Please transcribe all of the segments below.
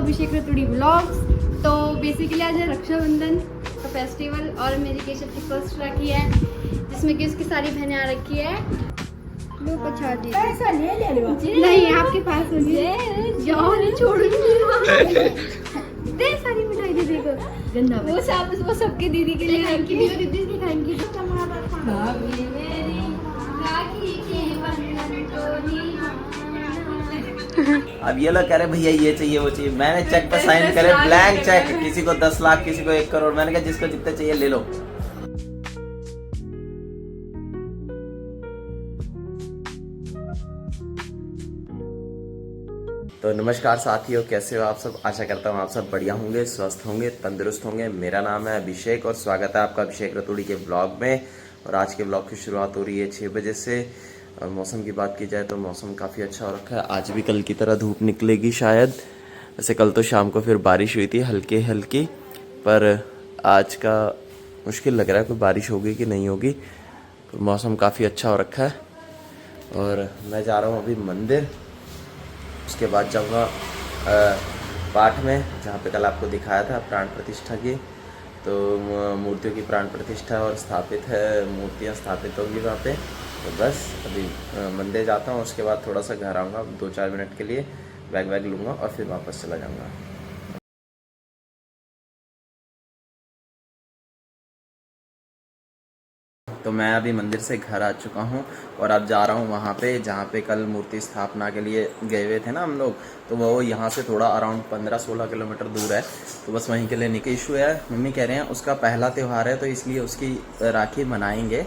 अभिषेक Raturi blogs. तो basically आज है रक्षाबंधन का फेस्टिवल और मेरी केशव की फर्स्ट राखी है जिसमें कि उसकी सारी बहनें आ रखी है। लो पछा दी नहीं आपके पास दे सारी मिठाई दीदी को गंदा वो सबके दीदी के लिए रखी थी और दीदी की खाएंगी। अब ये लोग कह रहे भैया ये चाहिए वो चाहिए। मैंने चेक पर साइन करे, ब्लैंक चेक, किसी को 10 लाख किसी को 1 करोड़। मैंने कहा जिसको जितना चाहिए ले लो। तो नमस्कार साथियों, कैसे हो आप सब। आशा करता हूँ आप सब बढ़िया होंगे, स्वस्थ होंगे, तंदुरुस्त होंगे। मेरा नाम है अभिषेक और स्वागत है आपका अभिषेक रतुड़ी के ब्लॉग में। और आज के ब्लॉग की शुरुआत हो रही है 6 बजे से। और मौसम की बात की जाए तो मौसम काफ़ी अच्छा हो रखा है। आज भी कल की तरह धूप निकलेगी शायद। वैसे कल तो शाम को फिर बारिश हुई थी हल्की हल्की, पर आज का मुश्किल लग रहा है कोई बारिश होगी कि नहीं होगी। तो मौसम काफ़ी अच्छा हो रखा है। और मैं जा रहा हूँ अभी मंदिर, उसके बाद जाऊँगा पाठ में, जहाँ पे कल आपको दिखाया था प्राण प्रतिष्ठा की। तो मूर्तियों की प्राण प्रतिष्ठा और स्थापित है, मूर्तियाँ स्थापित होंगी वहाँ पे। तो बस अभी मंदिर जाता हूँ, उसके बाद थोड़ा सा घर आऊँगा 2-4 मिनट के लिए, बैग वैग लूँगा और फिर वापस चला जाऊँगा। तो मैं अभी मंदिर से घर आ चुका हूँ और अब जा रहा हूँ वहाँ पे जहाँ पे कल मूर्ति स्थापना के लिए गए हुए थे ना हम लोग। तो वो यहाँ से थोड़ा अराउंड 15-16 किलोमीटर दूर है। तो बस वहीं के लिए निकल। इशू है, मम्मी कह रहे हैं उसका पहला त्यौहार है तो इसलिए उसकी राखी मनाएंगे।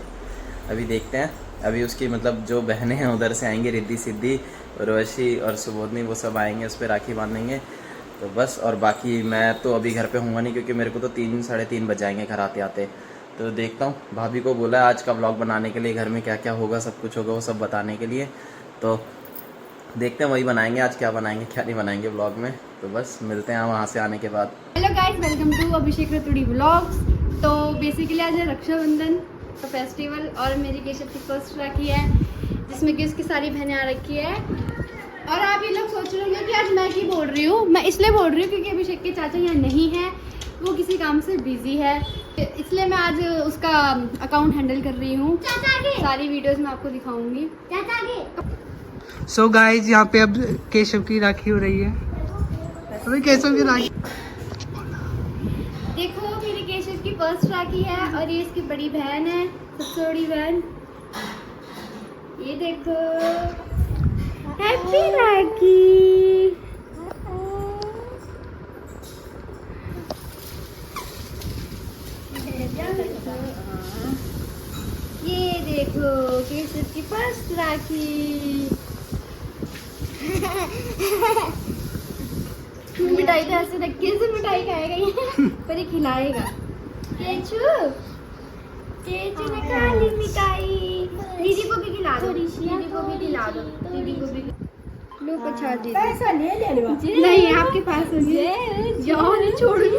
अभी देखते हैं। अभी उसकी मतलब जो बहनें हैं उधर से आएंगी, रिद्धि सिद्धि, उर्वशी और सुबोधनी, वो सब आएंगे, उस पर राखी बांधेंगे। तो बस, और बाकी मैं तो अभी घर पे होऊंगा नहीं क्योंकि मेरे को तो 3-3:30 बज जाएंगे घर आते आते। तो देखता हूँ, भाभी को बोला है आज का व्लॉग बनाने के लिए, घर में क्या क्या होगा, सब कुछ होगा वो सब बताने के लिए। तो देखते हैं वही बनाएंगे आज, क्या बनाएंगे क्या नहीं बनाएंगे व्लॉग में। तो बस मिलते हैं वहाँ से आने के बाद। Hello guys, welcome to Abhishek Raturi blogs. तो बेसिकली आज है रक्षाबंधन का फेस्टिवल और मेरी केशव की फर्स्ट राखी है जिसमें कि उसकी सारी बहनें आ रखी है। और आप ये लोग सोच रहे होंगे कि आज मैं क्यों बोल रही हूँ। मैं इसलिए बोल रही हूँ क्योंकि अभिषेक के चाचा यहाँ नहीं है, वो किसी काम से बिजी है, इसलिए मैं आज उसका अकाउंट हैंडल कर रही हूँ। सारी वीडियोस मैं आपको दिखाऊंगी। सो गाइज, यहाँ पे अब केशव की राखी हो रही है। अभी केशव की राखी देखो, मेरी केशव की फर्स्ट राखी है और ये इसकी बड़ी बहन है, सबसे बड़ी बहन। ये देखो, हैप्पी राखी। ये देखो केशव की फर्स्ट राखी। मिठाई तो ऐसे रख से मिठाई खाएगा ये पर ये खिलाएगा। केचू केचू ने खा ली मिठाई। दीदी को भी खिला दो, दीदी को भी खिला दो, दीदी को भी। लो पछा दी पैसा नहीं आपके पास जाओ नहीं, छोड़ूंगी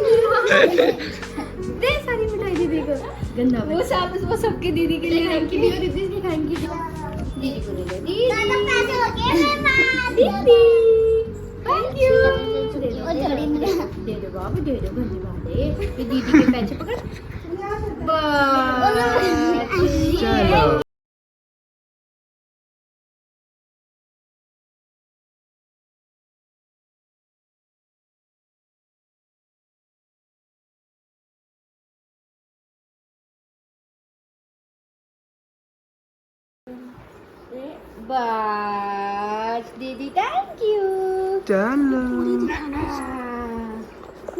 दे सारी मिठाई दीदी को गंदा वो सबके दीदी के लिए रखी थी और दीदी की खाएंगी। दीदी को दे दो, दीदी थैंक यू। दे दो बाबू, दे दो भरने वाले। ये दीदी के पैसे पकड़। चलो बस दीदी थैंक यू। चलो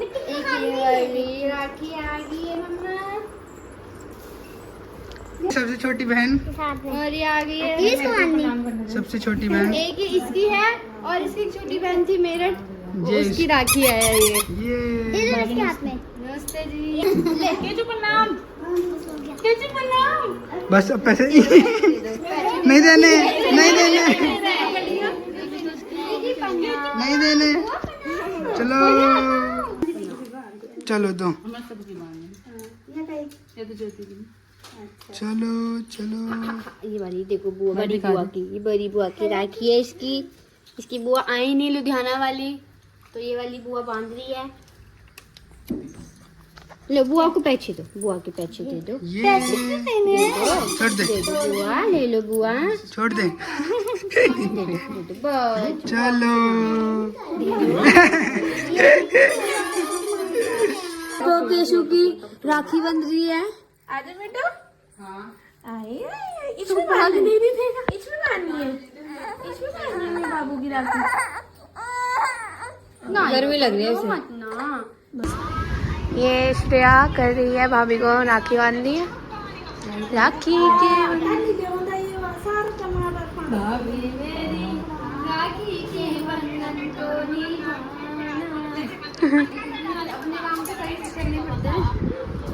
एक ये वाली राखी आ गई है मम्मा, सबसे छोटी बहन और ये आ गई है सबसे छोटी बहन। एक ये इसकी है और इसकी एक छोटी बहन थी मेरठ, ये उसकी राखी है ये इसके हाथ में। नमस्ते जी। केचू प्रणाम, केचू प्रणाम। बस अब पैसे नहीं देने, नहीं देने, नहीं देने। चलो चलो दो, चलो चलो। ये वाली देखो बुआ, बड़ी बुआ की, ये बड़ी बुआ की राखी है इसकी। इसकी बुआ आई नहीं, लुधियाना वाली। तो ये वाली बुआ बांध रही है। लो बुआ को पैसे दो, बुआ के पैसे दे दो। पैसे छोड़ दे, दे दो बुआ, ले लो बुआ। छोड़ दे, दे दो बस। चलो। तो केशु की राखी बन रही है। आजा बेटा। आए इसमें बांध नहीं देगा, इसमें बांधनी है, इसमें बांधनी है बाबू की राखी। गर्मी लग रही है उसे। मत ना। ये श्रेया कर रही है भाभी को राखी बांधनी है। राखी के भाभी मेरी राखी के बंधन को अपने काम पे करने पड़ते हैं।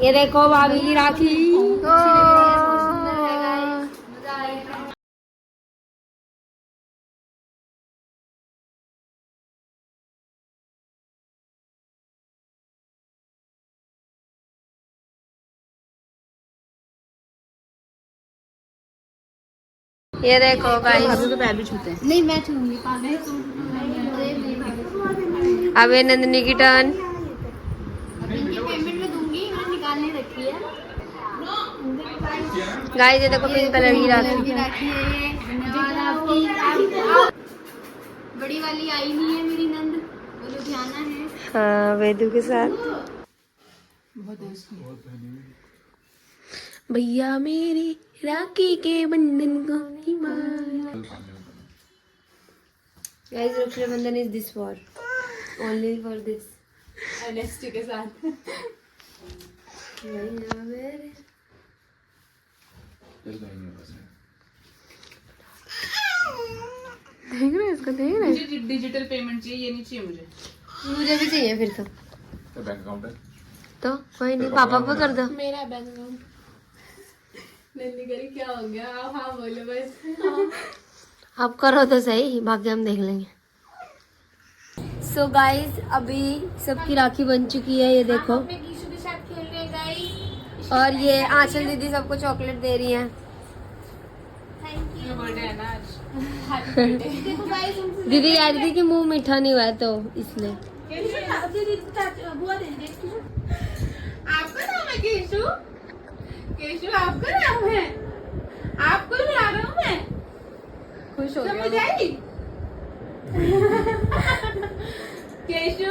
ये देखो भाभी की राखी। ये देखो गाइस, भाभी के पैर भी छूते हैं। नहीं मैं छूंगी पागल। अब ये नंदिनी की टर्न। इनकी पेमेंट में दूंगी, मैंने निकालने रखी है। गाइस ये देखो पिंक कलर की राखी है ये। धन्यवाद आपकी। बड़ी वाली आई नहीं है मेरी नंद, वो लुधियाना है। हाँ वेदू के साथ। भैया मेरी राखी के बंधन को नहीं मान। Guys Rakshabandhan is this for only for this NST के साथ। भैया मेरे देख रहे हैं इसको, देख रहे हैं। मुझे डिजिटल पेमेंट चाहिए, ये नहीं चाहिए मुझे। मुझे भी चाहिए फिर तो बैंक अकाउंट है तो कोई नहीं, पापा को कर दो। मेरा बैंक अकाउंट नंदी करी क्या हो गया? आप हाँ बोलो बस। आप करो तो सही, बाकी हम देख लेंगे। सो गाइस अभी सबकी राखी बन चुकी है, ये देखो। अपने कीशु के साथ खेल रहे हैं गाइस। और ये आंचल दीदी सबको चॉकलेट दे रही है। Thank you. बर्थडे है ना आज। देखो गाइस दीदी कह रही थी कि मुंह मीठा नहीं हुआ है तो इसलिए। बुआ दे दे। आपका नाम है केशु? केशु आपका नाम है? आपको ही बुला रहा हूँ मैं। खुश हो समझ गया। आई? केशु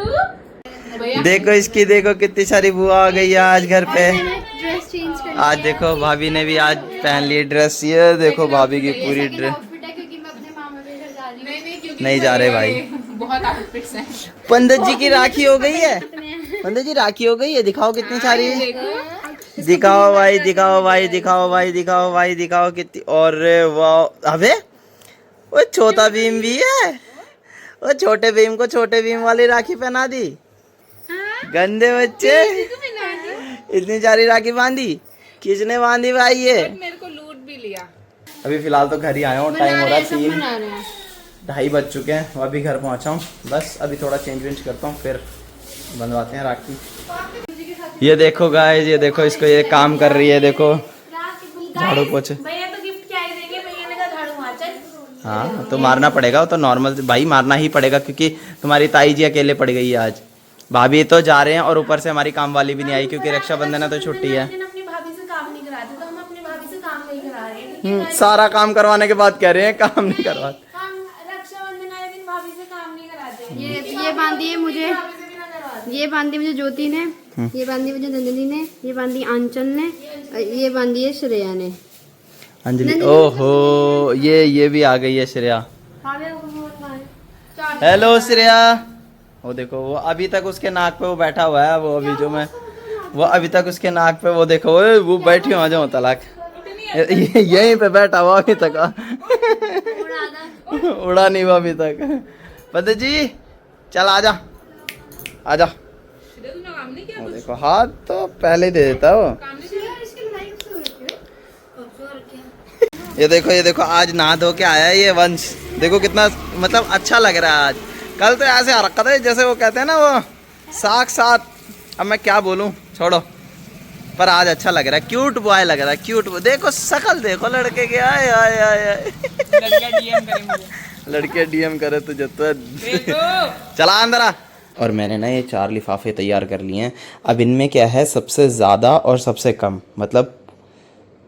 भैया देखो इसकी, देखो कितनी सारी बुआ आ गई है आज घर पे। ड्रेस चेंज कर आज देखो भाभी ने भी आज पहन ली ड्रेस। ये देखो भाभी की पूरी ड्रेस। आउटफिट है क्योंकि मैं अपने मामा के घर जा रही हूँ। नहीं क्योंकि नहीं जा रहे भाई। बहुत आउटफिट्स हैं। पंडित जी की राखी हो गई है। पंडित जी राखी हो गई है, दिखाओ कितनी सारी है। देखो दिखाओ भाई, दिखाओ भाई, दिखाओ भाई, दिखाओ भाई, दिखाओ कितनी। और वाह, अबे वो छोटा भीम भी है। वो छोटे भीम को छोटे भीम वाली राखी पहना दी। गंदे बच्चे, इतनी सारी राखी बांधी। किसने बांधी भाई ये? मेरे को लूट भी लिया। अभी फिलहाल तो घर ही आया हूँ। टाइम हो रहा है 3:30 बज चुके हैं। वो अभी घर पहुँचा हूँ। बस अभी थोड़ा चेंज वेंज करता हूँ, फिर बनवाते हैं राखी। ये देखो गाइस, ये देखो इसको, ये काम कर रही है। देखो झाड़ू पोछे। भैया तो गिफ्ट क्या देंगे? भैया ने कहा झाड़ू मार। चल हाँ तो मारना पड़ेगा, वो तो नॉर्मल भाई, मारना ही पड़ेगा क्योंकि तुम्हारी ताई जी अकेले पड़ गई है आज। भाभी तो जा रहे हैं और ऊपर से हमारी काम वाली भी नहीं आई क्योंकि रक्षाबंधन है तो छुट्टी है। अपनी भाभी से काम नहीं कराते तो हम अपनी भाभी से काम नहीं करा रहे हैं। सारा काम करवाने के बाद कह रहे हैं काम नहीं करवाते। हम रक्षाबंधन वाले दिन भाभी से काम नहीं कराते। ये बांधी है मुझे, ये बांधी मुझे ज्योति ने, ये बांधी मुझे नंदिनी ने, ये बांधी आंचल ने, ये बांधी है श्रेया ने। अंजलि, ओहो ये भी आ गई है श्रेया। हेलो श्रेया। वो देखो, वो अभी तक उसके नाक पे वो बैठा हुआ है। वो अभी जो मैं, वो अभी तक उसके नाक पे वो देखो, वो बैठी हुआ जाऊँ तलाक। यहीं पे बैठा हुआ अभी तक। उड़ा नहीं हुआ अभी तक। पता जी चल आजा आजा। वो देखो हाथ तो पहले ही दे देता वो। ये देखो आज नहा धो के आया है ये वंश। देखो कितना मतलब अच्छा लग रहा है आज। कल तो ऐसे हरकत है जैसे वो कहते हैं ना वो साथ। अब मैं क्या बोलूं, छोड़ो। पर आज अच्छा लग रहा है, क्यूट बॉय लग रहा है, क्यूट। देखो शकल देखो लड़के के। आए लड़के डीएम करे तुझे तो। चला अंदर आ, और मैंने ना ये 4 लिफाफे तैयार कर लिए हैं। अब इनमें क्या है, सबसे ज़्यादा और सबसे कम, मतलब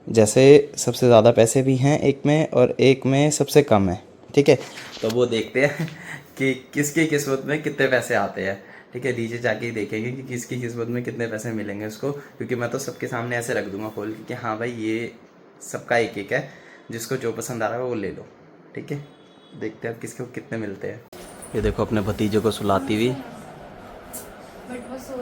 जैसे सबसे ज़्यादा पैसे भी हैं एक में और एक में सबसे कम है, ठीक है। तो वो देखते हैं कि किसकी किस्मत में कितने पैसे आते हैं, ठीक है। नीचे जाके ही देखेंगे कि किसकी किस्मत में कितने पैसे मिलेंगे उसको, क्योंकि मैं तो सबके सामने ऐसे रख दूंगा खोल के कि हाँ भाई ये सबका एक एक है, जिसको जो पसंद आ रहा है वो ले लो, ठीक है। देखते हैं अब किसको कितने मिलते हैं। ये देखो अपने भतीजे को सुलाती हुई,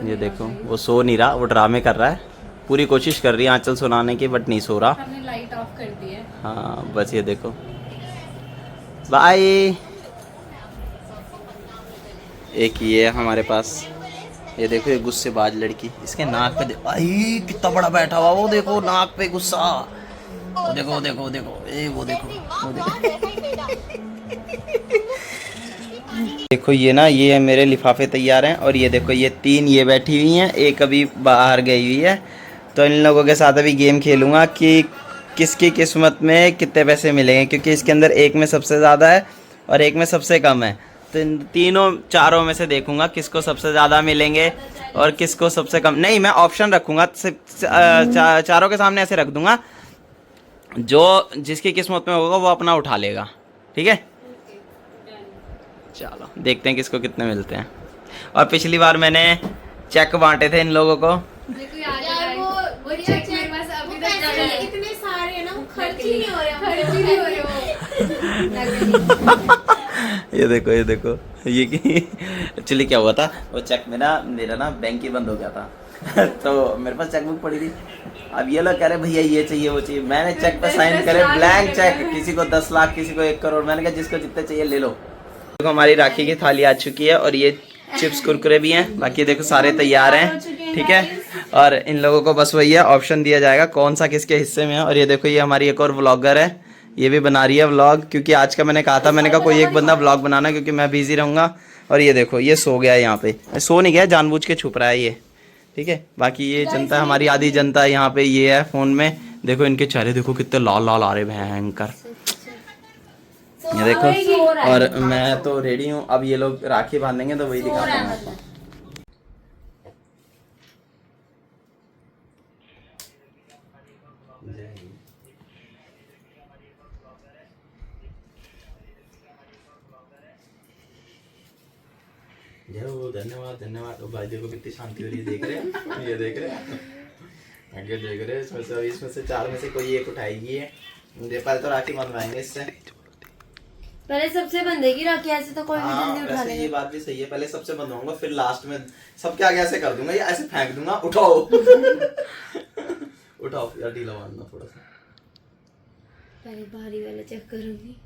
ये देखो वो सो नहीं रहा, वो ड्रामे कर रहा है, पूरी कोशिश कर रही है आंचल सुनाने की बट नहीं सो रहा। हमने लाइट ऑफ कर दी है। हाँ बस ये देखो, बाय। एक ये है हमारे पास, ये देखो ये गुस्सेबाज लड़की, इसके नाक पे आई कितना बड़ा बैठा हुआ, वो देखो नाक पे गुस्सा, वो देखो वो देखो वो देखो वो देखो वो देखो। देखो ये ना, ये है मेरे लिफाफे तैयार हैं, और ये देखो ये 3 ये बैठी हुई हैं, एक अभी बाहर गई हुई है। तो इन लोगों के साथ अभी गेम खेलूंगा कि किसकी किस्मत में कितने पैसे मिलेंगे, क्योंकि इसके अंदर एक में सबसे ज़्यादा है और एक में सबसे कम है। तो इन तीनों चारों में से देखूंगा किसको सबसे ज़्यादा मिलेंगे और किसको सबसे कम। नहीं, मैं ऑप्शन रखूंगा, चारों के सामने ऐसे रख दूंगा, जो जिसकी किस्मत में होगा वो अपना उठा लेगा, ठीक है। चलो देखते हैं किसको कितने मिलते हैं। और पिछली बार मैंने चेक बांटे थे इन लोगों को, इतने सारे हैं ना, वो खर्च ही नहीं हो रहे ये देखो ये कि एक्चुअली क्या हुआ था, वो चेक में ना मेरा ना बैंक ही बंद हो गया था तो मेरे पास चेकबुक पड़ी थी। अब ये लोग कह रहे भैया ये चाहिए वो चाहिए, मैंने चेक पे साइन करे, ब्लैंक चेक, किसी को 10 लाख किसी को 1 करोड़, मैंने कहा जिसको जितने चाहिए ले लो। देखो हमारी राखी की थाली आ चुकी है और ये चिप्स कुरकुरे भी हैं, बाकी देखो सारे तैयार हैं, ठीक है। और इन लोगों को बस वही है, ऑप्शन दिया जाएगा कौन सा किसके हिस्से में है। और ये देखो ये हमारी एक और व्लॉगर है, ये भी बना रही है व्लॉग, क्योंकि आज का मैंने कहा था, मैंने कहा कोई एक बंदा व्लॉग बनाना, क्योंकि मैं बिजी रहूँगा। और ये देखो ये सो गया है यहाँ पे, सो नहीं गया, जानबूझ के छुप रहा है ये, ठीक है। बाकी ये जनता, हमारी आधी जनता यहाँ पे ये है फ़ोन में, देखो इनके चेहरे देखो कितने लाल लाल आ रहे भयंकर, ये देखो। और मैं तो रेडी हूँ, अब ये लोग राखी बांधेंगे तो वही दिखाता हूँ आपको। धन्यवाद धन्यवाद। भाई देखो कितनी शांति हो रही है, देख रहे हैं, ये देख रहे हैं, आगे देख रहे हैं। इसमें से 4 में से कोई एक उठाएगी है, पहले तो राखी बनवाएंगे इससे, पहले सबसे बंदेगी राखी, ऐसे तो कोई भी जल्दी उठा लेगा। ये बात भी सही है, पहले सबसे बंधवाऊंगा, फिर लास्ट में सबके आगे ऐसे कर दूंगा, ये ऐसे फेंक दूंगा, उठाओ उठाओ यार, ढीला बांधना थोड़ा सा, पहले भारी वाला चेक करूंगी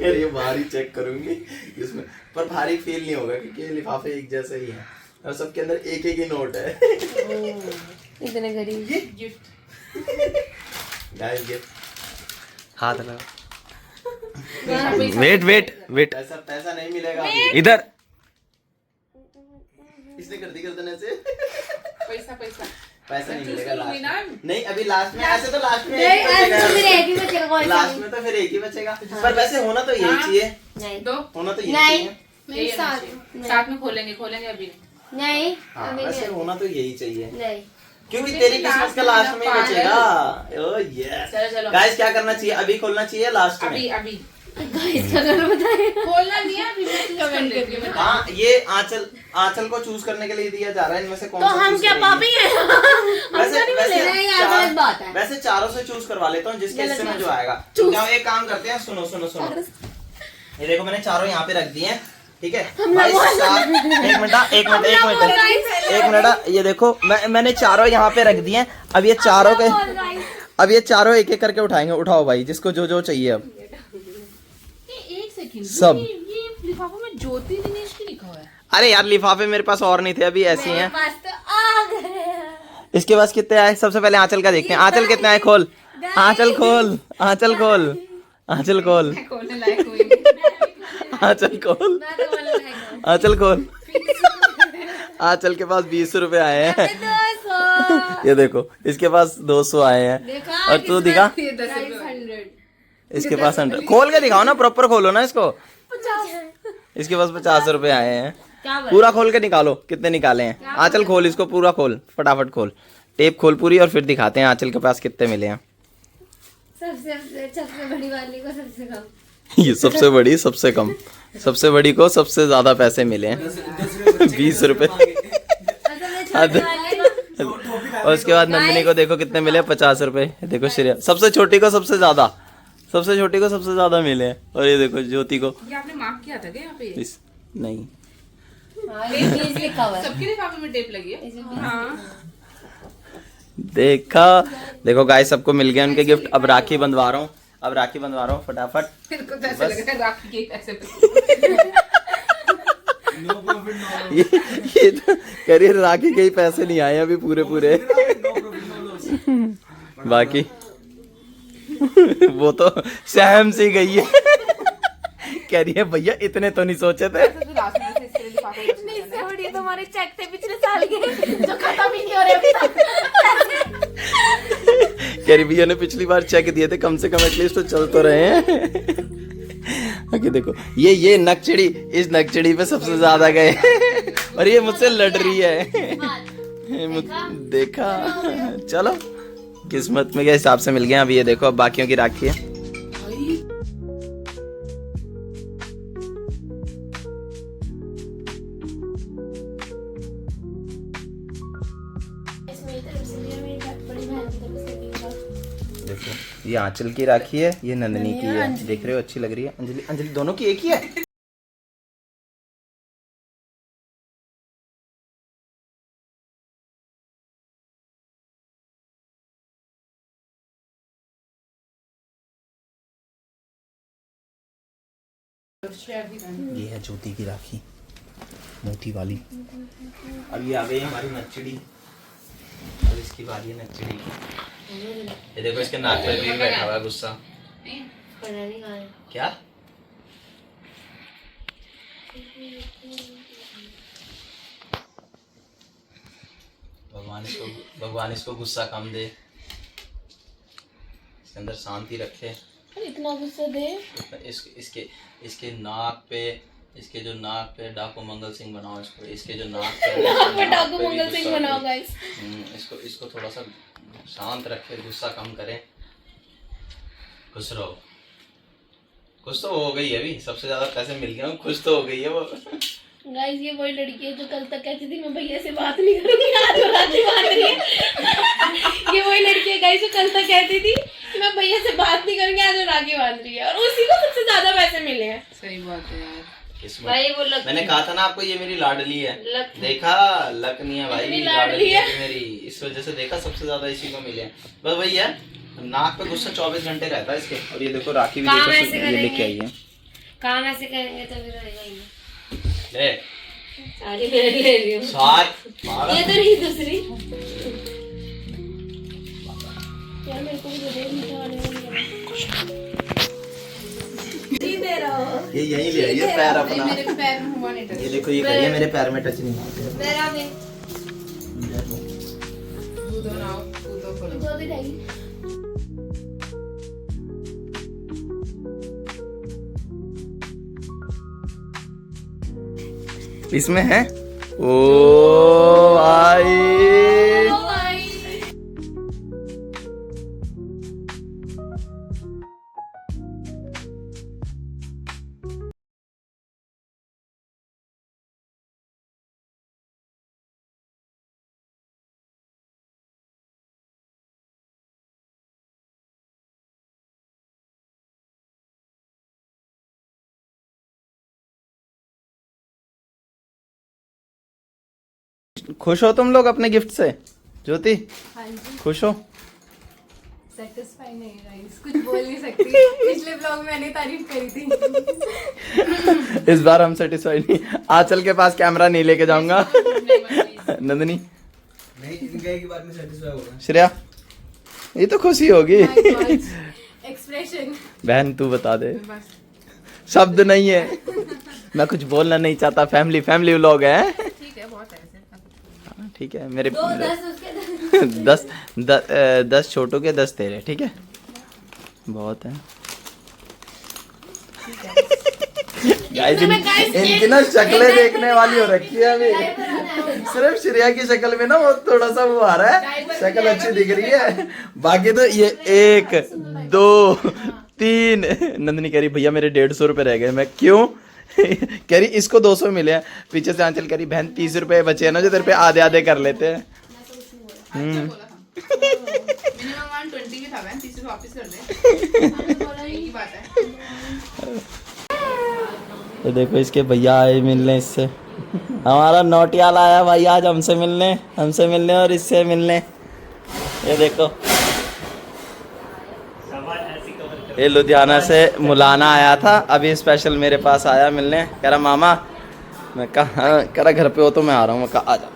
यार ये भारी चेक करूंगी इसमें, पर भारी फील नहीं होगा क्योंकि लिफाफे एक जैसे ही हैं और सबके अंदर एक एक ही नोट है इतने गरीब गिफ्ट गाइस गिफ्ट, हाथ लगा, वेट वेट वेट, पैसा नहीं मिलेगा इधर इसने कर दी गर्दन ऐसे, पैसा नहीं मिलेगा लास्ट, नहीं अभी लास्ट में, ऐसे तो लास्ट में एक ही बचेगा, लास्ट में तो फिर एक ही बचेगा, पर वैसे होना तो यही चाहिए, नहीं दो होना तो यही चाहिए, मेरे साथ साथ में खोलेंगे अभी नहीं, हाँ वैसे होना तो यही चाहिए, नहीं, क्योंकि तेरी किस्मत का लास्ट में ही बचेगा। ओह यस चलो गाइस, क्या करना चाहिए, अभी खोलना चाहिए लास्ट में? अभी इसका कलर बताइए। खोलना नहीं है, अभी मैं चूज कर देती हूँ। हाँ ये आंचल को चूज करने के लिए दिया जा रहा है, इनमें से कौन तो सा हम choose क्या करेंगी? पापी हैं? वैसे बात है। वैसे चारों से चूज करवा लेता हूँ, जिसके हिस्से में जो आएगा। तो क्या एक काम करते हैं, सुनो सुनो सुनो, ये देखो मैंने चारों यहाँ पे रख दिए हैं, ठीक है भाई, एक मिनट, ये देखो मैंने चारों यहाँ पे रख दिए हैं। अब ये चारों एक एक करके उठाएंगे, उठाओ भाई जिसको जो जो चाहिए। अब एक सेकंड, सब ये लिफाफे में ज्योति दिनेश की लिखा हुआ है। अरे यार लिफाफे मेरे पास और नहीं थे, अभी ऐसे ही हैं। पास तो आ गए। इसके पास कितने आए, सबसे पहले आंचल का देखते हैं, आंचल कितने आए, खोल आंचल खोल, आंचल खोल, आंचल खोल, खोलने लायक हुई नहीं। आंचल खोल, मैं तो बोल रहा हूँ। आंचल खोल। आंचल के पास 20 रुपए आए हैं, 200। ये देखो इसके पास 200 आए हैं, देखा और तू दिखा, ये 10 रुपए। 500। इसके पास 100। खोल के दिखाओ ना, प्रॉपर खोलो ना इसको। इसके पास 50 रुपए आए हैं। क्या बात? पूरा खोल के निकालो, कितने निकाले हैं। आंचल खोल, इसको पूरा खोल, फटाफट खोल, टेप खोल पूरी, और फिर दिखाते हैं आंचल के पास कितने मिले हैं। सबसे बड़ी वाली को सबसे कम। ये सबसे बड़ी सबसे कम, सबसे बड़ी को सबसे ज्यादा पैसे मिले हैं 20 रुपए। और उसके बाद नंदिनी को देखो कितने मिले, 50 रुपए। देखो श्रेया सबसे छोटी को सबसे ज्यादा, सबसे छोटी को सबसे ज्यादा मिले हैं। और ये देखो ज्योति को ये आपने मार्क किया था क्या यहाँ पे? नहीं, लिखा हुआ है। सबके लिफाफे में टेप लगी है। हाँ देखा, देखो गाइस सबको मिल गया उनके गिफ्ट। अब राखी बंधवा रहा हूँ, अब राखी बंधवा रहा हूँ फटाफट। मेरे को तो ऐसा लग रहा है राखी के पैसे पे। ये तो कह रही है राखी के ही पैसे नहीं आए अभी पूरे पूरे। बाकी वो तो सहम सी गई है। कह रही है भैया इतने तो नहीं सोचे थे। ऐसे तो लास्ट में से इसके लिफाफे में नहीं, इससे बड़ी तुम्हारे चेक थे पिछले साल के जो खत्म ही नहीं हो रहे अभी तक। कह रही भैया ने पिछली बार चेक दिए थे, कम से कम एटलीस्ट तो चल तो रहे हैं। आगे देखो ये नकचड़ी, इस नकचड़ी पे सबसे ज्यादा गए। और ये मुझसे लड़ रही है। देखा, चलो किस्मत में के हिसाब से मिल गए। अभी ये देखो, अब बाकियों की राखी है। देखो ये आंचल की राखी है, ये नंदनी की है। देख रहे हो अच्छी लग रही है। अंजलि, अंजलि दोनों की एक ही है। ये है ज्योति की राखी, मोटी वाली। अब ये आ गई हमारी नकचड़ी। अब इसकी बारी है नकचड़ी की। ये देखो इसके नाक पे भी बैठा हुआ है गुस्सा। क्या भगवान इसको गुस्सा कम दे, इसके अंदर शांति रखे। इतना गुस्सा दे। इसके नाक पे, इसके जो नाक पे डाकू मंगल सिंह बनाओ इसको। इसके जो नाक पे डाकू मंगल सिंह बनाओ गाइस। इसको थोड़ा सा शांत रखे, गुस्सा कम करें। खुश रहो। खुश तो हो गई है, अभी सबसे ज्यादा पैसे मिल गए, खुश तो हो गई है वो। गाइस ये वही लड़की है जो कल तक कहती थी मैं भैया से बात नहीं करूंगी, आज वो राखी बांध रही है। ये वही लड़की है गाइस जो कल तक कहती थी कि मैं भैया से बात नहीं करूंगी, आज वो राखी बांध रही है। और उसी को सबसे ज्यादा पैसे मिले हैं। सही बात है यार। भाई वो लक, मैंने कहा था ना आपको, ये मेरी लाडली है। देखा, लक नहीं है भाई, लाडली है मेरी। इस वजह से देखा सबसे ज्यादा इसी को मिले हैं। बस वही है, नाक पे गुस्सा 24 घंटे रहता है इसके। और ये देखो राखी भी देखो, ये लेके आई है। काम ऐसे करेंगे तो फिर रहेगा ही। ले सारी मैं ले रही हूँ। ये तो रही दूसरी। क्या मेरे को भी दे दे, मीठा वाले दे रहा हो। ये यही ले आई है पैर अपना। मेरे पैर में हुआ नहीं। ये देखो, ये करिए मेरे पैर में टच नहीं। मेरा भी कूदो ना, कूदो करो। जो भी रहेगी। इसमें है ओ आई। खुश हो तुम लोग अपने गिफ्ट से? ज्योति हाँ जी, खुश हो? सेटिस्फाई नहीं गाइस, कुछ बोल नहीं सकती। पिछले ब्लॉग में मैंने तारीफ करी थी। इस बार हम सेटिस्फाइड नहीं। आंचल के पास कैमरा नहीं लेके जाऊंगा। नंदनी नहीं, इनके की बात में सेटिस्फाई होगा। श्रेया ये तो खुशी होगी। एक्सप्रेशन बहन तू बता दे, बस। शब्द नहीं है। मैं कुछ बोलना नहीं चाहता। फैमिली व्लॉग है। ठीक है, बहुत है ऐसे। ठीक है, मेरे 10 उसके 10 छोटों के 10 तेरे। ठीक है, बहुत है। गाइस इनकी ना शक्लें देखने वाली हो रखी है अभी। सिर्फ श्रेया की शक्ल में ना वो थोड़ा सा वो आ रहा है, शक्ल अच्छी दिख रही है, बाकी तो ये 1 2 3। नंदनी कह रही भैया मेरे 150 रुपए रह गए। मैं क्यों? कह रही इसको 200 मिले हैं। पीछे से आंचल कह रही बहन 30 रुपए बचे हैं ना जो तेरे पे आधे आधे कर लेते हैं। मिनिमम 120 भी था बहन, 30 रुपए वापस कर दे। एक ही बात है। तो देखो इसके भैया आए मिलने इससे। हमारा नोटियाल आया भाई आज हमसे मिलने और इससे मिलने। ये देखो ये लुधियाना से मुलाना आया था, अभी स्पेशल मेरे पास आया मिलने। कह रहा मामा, मैं कहा कह रहा घर पे हो तो मैं आ रहा हूँ। मैं कहा आ जा।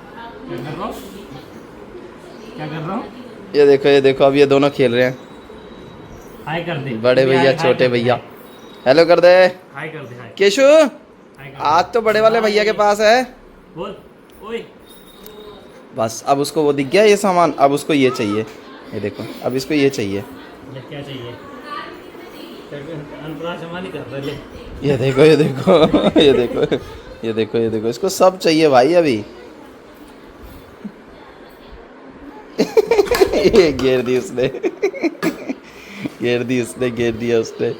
क्या कर रहा हूँ? ये देखो अब ये दोनों खेल रहे हैं। हाय कर दे बड़े भैया छोटे भैया। हेलो कर दे। हाय कर दे। हाय केशु आज तो बड़े वाले भैया के पास है। बोल ओए। बस अब उसको वो दिख गया ये सामान, अब उसको ये चाहिए। ये देखो अब इसको ये चाहिए। क्या चाहिए? ये देखो ये देखो ये देखो ये देखो ये देखो इसको सब चाहिए भाई अभी। ये घेर दी उसने घेर दिया उसने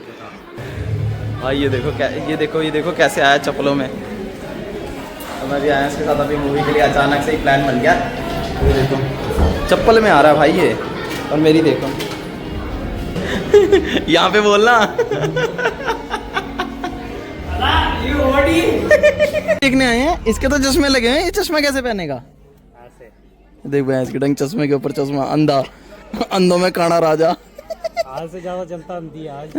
भाई। ये देखो कैसे आया चप्पलों में। तो मैं भी आया इसके साथ अभी मूवी के लिए, अचानक से ही प्लान बन गया। ये देखो चप्पल में आ रहा है भाई ये, और मेरी देखो यहाँ पे बोलना देखने आए हैं। इसके तो चश्मे लगे हैं, ये चश्मा कैसे पहनेगा? देख भैंस के डंग चश्मे के ऊपर चश्मा। अंधा अंधों में काना राजा। आज से ज्यादा जनता अंधी आज।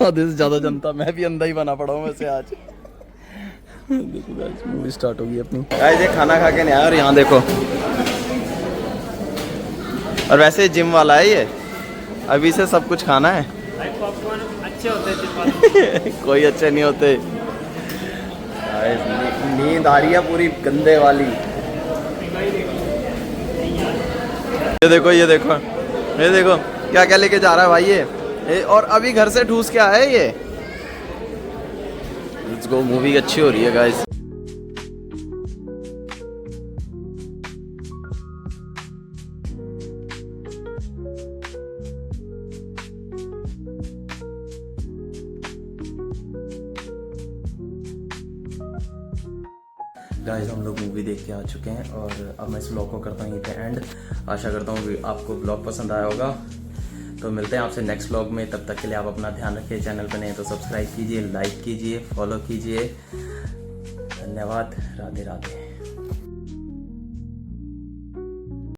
आधे से ज्यादा जनता। मैं भी अंधा ही बना पड़ा हूँ वैसे आज। देखो गाइस मूवी स्टार्ट होगी अपनी। गाइस ये खाना खा के नहीं आया और यहाँ देखो, और वैसे जिम वाला है ये, अभी से सब कुछ खाना है। अच्छे होते हैं कोई अच्छे नहीं होते। नींद आ रही है पूरी गंदे वाली। ये देखो क्या क्या लेके जा रहा है भाई ये और अभी घर से ठूस के आया है ये। लेट्स गो, मूवी अच्छी हो रही है गाइस। गाइस हम लोग मूवी देख के आ चुके हैं और अब मैं इस व्लॉग को करता हूँ यहीं पे एंड। आशा करता हूँ आपको व्लॉग पसंद आया होगा। तो मिलते हैं आपसे नेक्स्ट व्लॉग में। तब तक के लिए आप अपना ध्यान रखिए। चैनल पर नहीं तो सब्सक्राइब कीजिए, लाइक कीजिए, फॉलो कीजिए। धन्यवाद। राधे राधे।